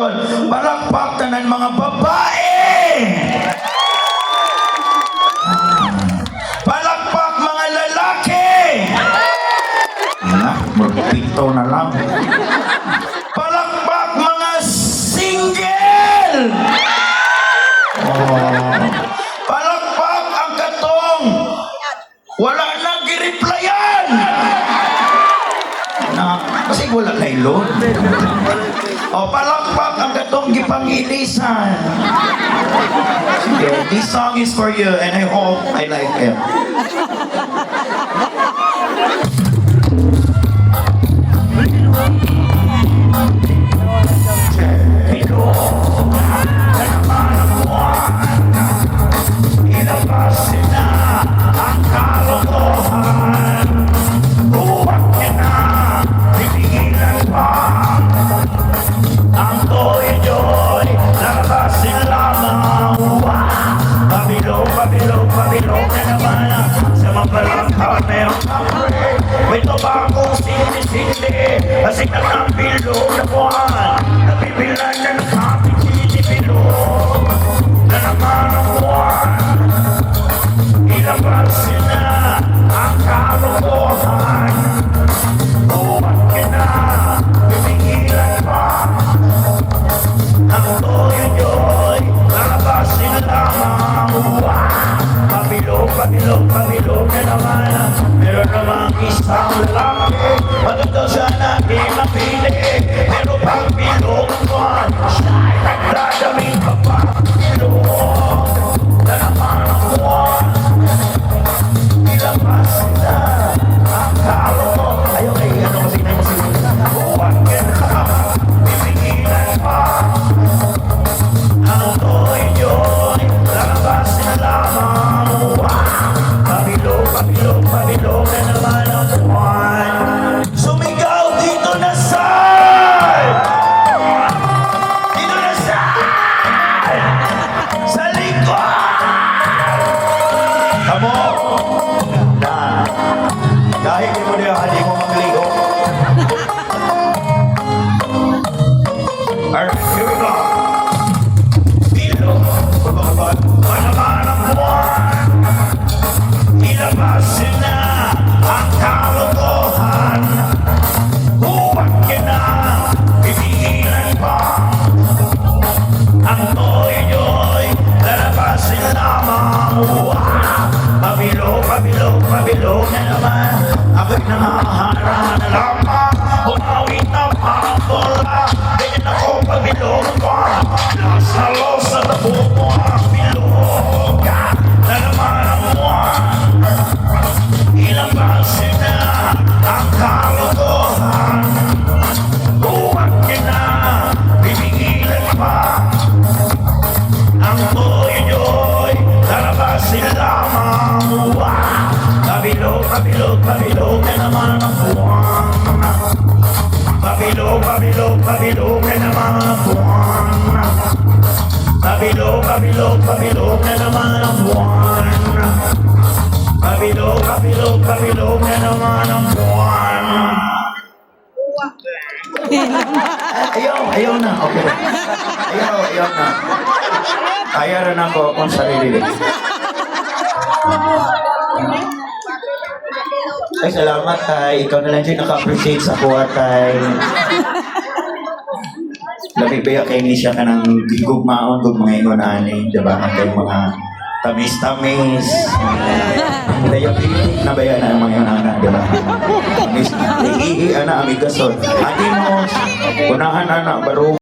Palakpak tanan mga babae! Palakpak mga lalaki! Magpito na lang. Palakpak mga single! Palakpak ang katong wala na gireplyan! Kasi wala na ilon. Palakpak ang katong gipangilisan. Sige, this song is for you and I hope I like it. Ilabasin na ang kalokohan. Huwag niya na pipigilan pa. Ang toy-joy, labasin lamang. Pabilog, pabilog, pabilog na naman sa mabalangkot na yung kapre. May tobakong sindi-sindi, asik na ng bilog na buwan. Nabibilan na ng kapit sindi-bilog na naman ang buwan. Ilabasin na ang kalokohan. Huwag ka na pipigilan pa. Ang toy-joy, lalabasin lamang. Pabilog, pabilog, pabilog na naman. Meron namang isang lalaki, maganda sana di mapili. Pero pag bilog mo, siya'y nagdadaming papabilog na naman ang buwan. Ilabasin na ang kalokohan. Ayaw kay ano kasi na yung masinag. Huwag ka na pipigilan pa. Ang toy-joy, lalabasin lamang. Pabilog, pabilog, pabilog na naman ang buwan. Sumigaw dito na side! Dito na side! Sa likod! Kamo! Na! Kahit di mo niya, hindi mo magligo. Alright, here we go. Bilog, pagkakabag, panaman ang buwan. Ilabasin na ang kalokohan. Huwag ka na pipigilan pa. Ang toy-joy, lalabasin lamang. Pabilog, pabilog, pabilog na naman. Ako'y nangahara na lamang. Umawit na pangkola. Ganyan ako pabilog pa. Losa na buko ang bilog na naman ang buwan. Ilabasin na ang kalokohan. Huwag ka na pipigilan pa. Ang toy-joy, lalabasin lamang. Pabilog, pabilog, pabilog na naman ang buwan. Pabilog, pabilog, pabilog na naman ang buwan. Pabilog, pabilog, pabilog na naman ang buwan. Pabilog, pabilog, pabilog na naman ang buwan. Ayaw na, okay. Ayaw na. Kaya rin ako akong sarili. Ay, salamat, Tay. Ikaw na lang siya naka-appreciate sa kuha, Tay. Lamig ba kayo ni siya ka ng gugmaon, gugmangingon ani, diba? Ang kayong mga tamis-tamis. Diabetic na ba yan ang mga anak, diba? Tamis, ana, amigasol. Adi mo, unahan, anak, baro.